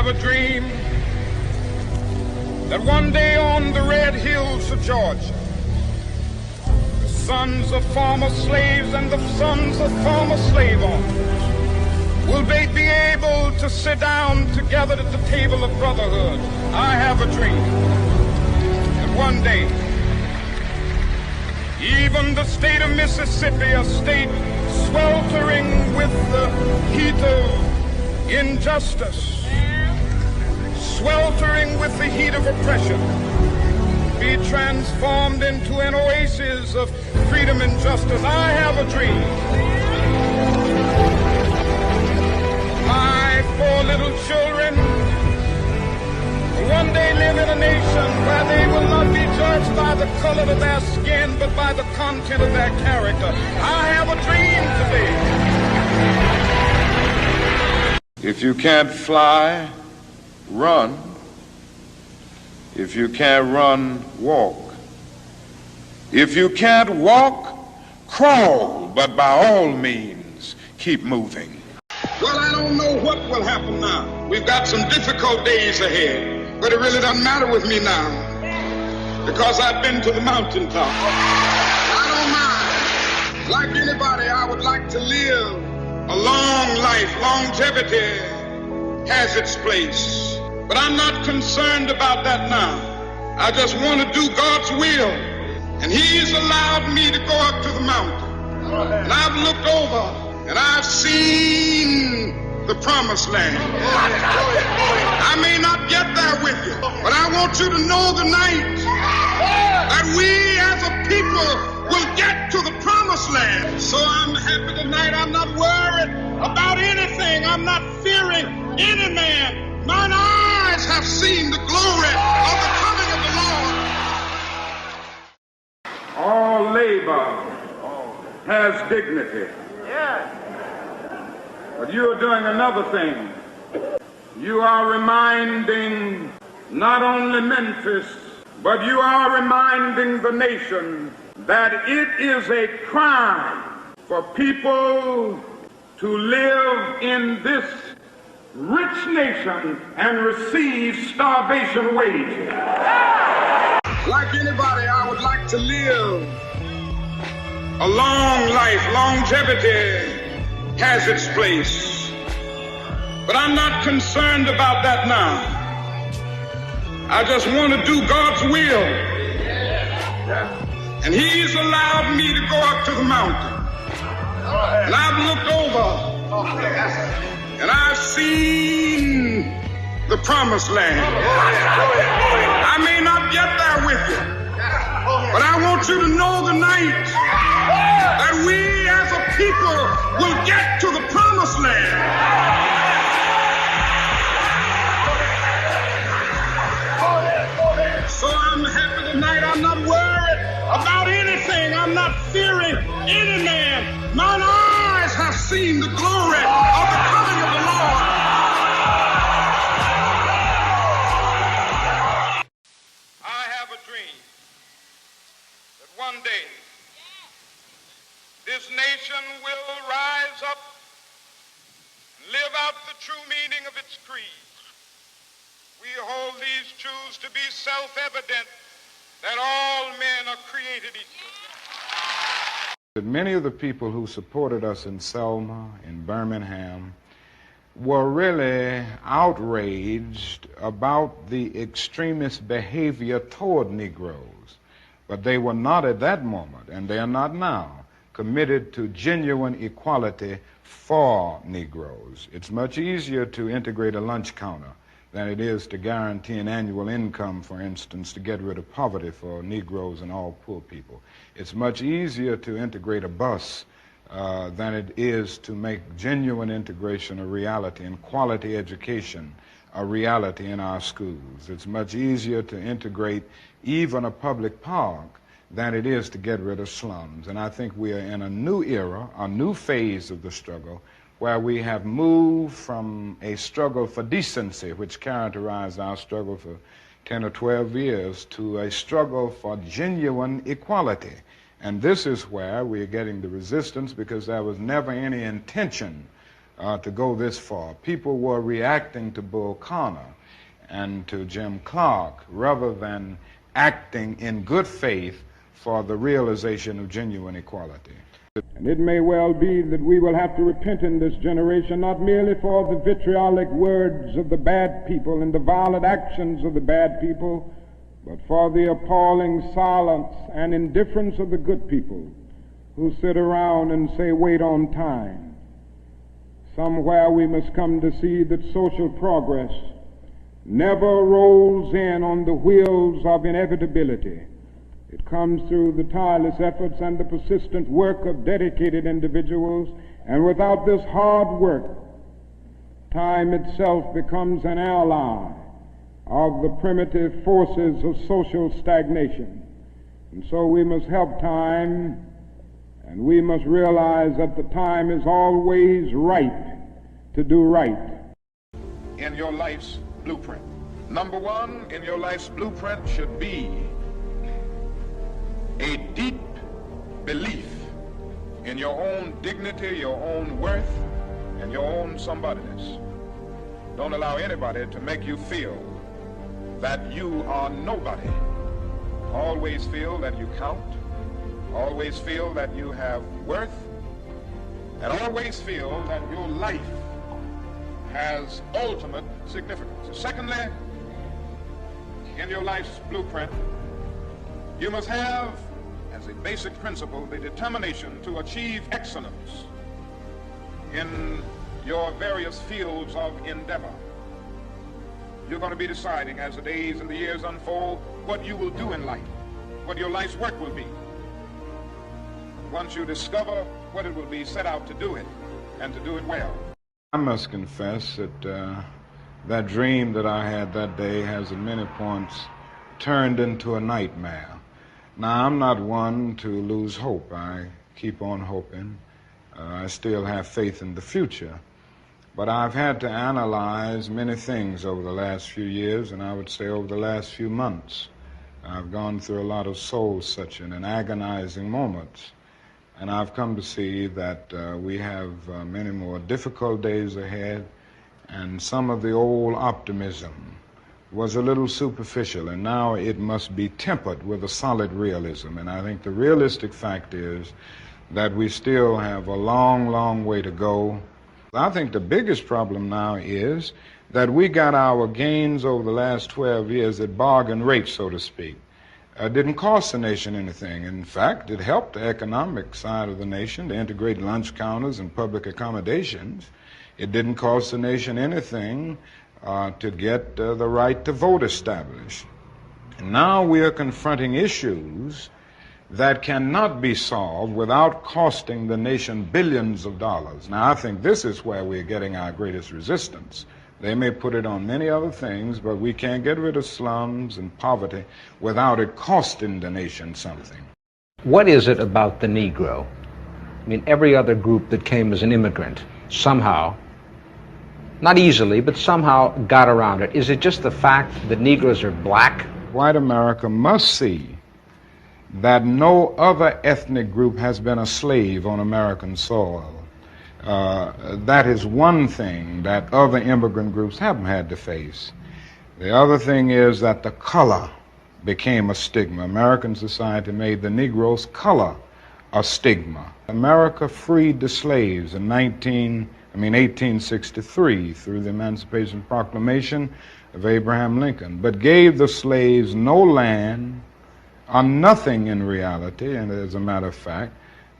have a dream that one day on the red hills of Georgia, the sons of former slaves and the sons of former slave owners will they be able to sit down together at the table of brotherhood. I have a dream that one day even the state of Mississippi, a state sweltering with the heat of injustice, sweltering with the heat of oppression, be transformed into an oasis of freedom and justice. I have a dream. My 4 little children will one day live in a nation where they will not be judged by the color of their skin, but by the content of their character. I have a dream today. If you can't fly, run. If you can't run, walk. If you can't walk, crawl, but by all means, keep moving. Well, I don't know what will happen now. We've got some difficult days ahead, but it really doesn't matter with me now, because I've been to the mountaintop. I don't mind. Like anybody, I would like to live a long life. Longevity has its place. But I'm not concerned about that now. I just want to do God's will. And He's allowed me to go up to the mountain. And I've looked over and I've seen the promised land. I may not get there with you, but I want you to know tonight that we as a people will get to the promised land. So I'm happy tonight. I'm not worried about anything. I'm not fearing any man. Mine eyes have seen the glory of the coming of the Lord. All labor has dignity. But you are doing another thing. You are reminding not only Memphis, but you are reminding the nation that it is a crime for people to live in this rich nation and receive starvation wages. Like anybody, I would like to live a long life. Longevity has its place. But I'm not concerned about that now. I just want to do God's will. And He's allowed me to go up to the mountain. And I've looked over and I've seen the promised land. I may not get there with you, but I want you to know tonight that we as a people will get to the promised land. So I'm happy tonight. I'm not worried about anything. I'm not fearing any man. Mine eyes have seen the glory of the coming of the Lord. I have a dream that one day this nation will rise up and live out the true meaning of its creed. We hold these truths to be self-evident, that all men are created equal. Many of the people who supported us in Selma, in Birmingham, were really outraged about the extremist behavior toward Negroes. But they were not at that moment, and they are not now, committed to genuine equality for Negroes. It's much easier to integrate a lunch counter than it is to guarantee an annual income, for instance, to get rid of poverty for Negroes and all poor people. It's much easier to integrate a bus than it is to make genuine integration a reality and quality education a reality in our schools. It's much easier to integrate even a public park than it is to get rid of slums. And I think we are in a new era, a new phase of the struggle, where we have moved from a struggle for decency, which characterized our struggle for 10 or 12 years, to a struggle for genuine equality. And this is where we are getting the resistance, because there was never any intention to go this far. People were reacting to Bull Connor and to Jim Clark rather than acting in good faith for the realization of genuine equality. And it may well be that we will have to repent in this generation, not merely for the vitriolic words of the bad people and the violent actions of the bad people, but for the appalling silence and indifference of the good people who sit around and say, wait on time. Somewhere we must come to see that social progress never rolls in on the wheels of inevitability. It comes through the tireless efforts and the persistent work of dedicated individuals, and without this hard work, time itself becomes an ally of the primitive forces of social stagnation. And so we must help time, and we must realize that the time is always right to do right. In your life's blueprint. Number one in your life's blueprint should be a deep belief in your own dignity, your own worth, and your own somebodyness. Don't allow anybody to make you feel that you are nobody. Always feel that you count. Always feel that you have worth. And always feel that your life has ultimate significance. Secondly, in your life's blueprint, you must have, as a basic principle, the determination to achieve excellence in your various fields of endeavor. You're going to be deciding as the days and the years unfold what you will do in life, what your life's work will be. Once you discover what it will be, set out to do it, and to do it well. I must confess that that dream that I had that day has at many points turned into a nightmare. Now, I'm not one to lose hope. I keep on hoping. I still have faith in the future. But I've had to analyze many things over the last few years, and I would say over the last few months. I've gone through a lot of soul-searching and agonizing moments, and I've come to see that we have many more difficult days ahead, and some of the old optimism was a little superficial, and now it must be tempered with a solid realism. And I think the realistic fact is that we still have a long, long way to go. I think the biggest problem now is that we got our gains over the last 12 years at bargain rate, so to speak. It didn't cost the nation anything. In fact, it helped the economic side of the nation to integrate lunch counters and public accommodations. It didn't cost the nation anything to get the right to vote established. And now we are confronting issues that cannot be solved without costing the nation billions of dollars. Now, I think this is where we're getting our greatest resistance. They may put it on many other things, but we can't get rid of slums and poverty without it costing the nation something. What is it about the Negro? I mean, every other group that came as an immigrant somehow, not easily, but somehow got around it. Is it just the fact that Negroes are black? White America must see that no other ethnic group has been a slave on American soil. That is one thing that other immigrant groups haven't had to face. The other thing is that the color became a stigma. American society made the Negro's color a stigma. America freed the slaves in 1863 through the Emancipation Proclamation of Abraham Lincoln, but gave the slaves no land or nothing in reality, and as a matter of fact,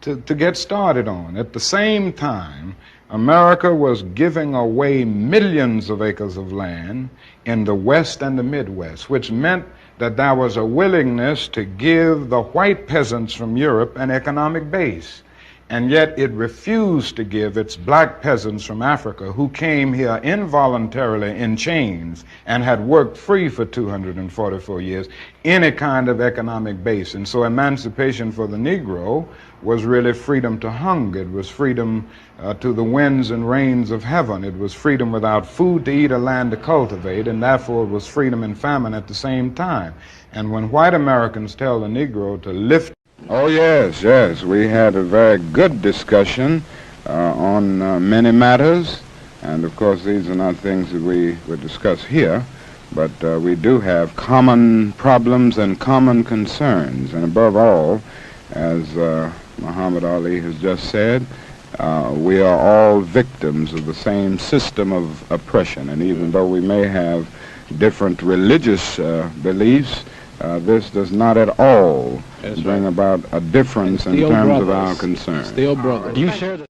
to get started on. At the same time, America was giving away millions of acres of land in the West and the Midwest, which meant that there was a willingness to give the white peasants from Europe an economic base. And yet it refused to give its black peasants from Africa, who came here involuntarily in chains and had worked free for 244 years, any kind of economic base. And so emancipation for the Negro was really freedom to hunger. It was freedom to the winds and rains of heaven. It was freedom without food to eat or land to cultivate, and therefore it was freedom and famine at the same time. And when white Americans tell the Negro to lift— Oh, yes, we had a very good discussion on many matters. And of course, these are not things that we would discuss here, but we do have common problems and common concerns. And above all, as Muhammad Ali has just said, we are all victims of the same system of oppression. And even though we may have different religious beliefs, this does not at all bring about a difference in terms of our concerns. Still brothers. Do you share the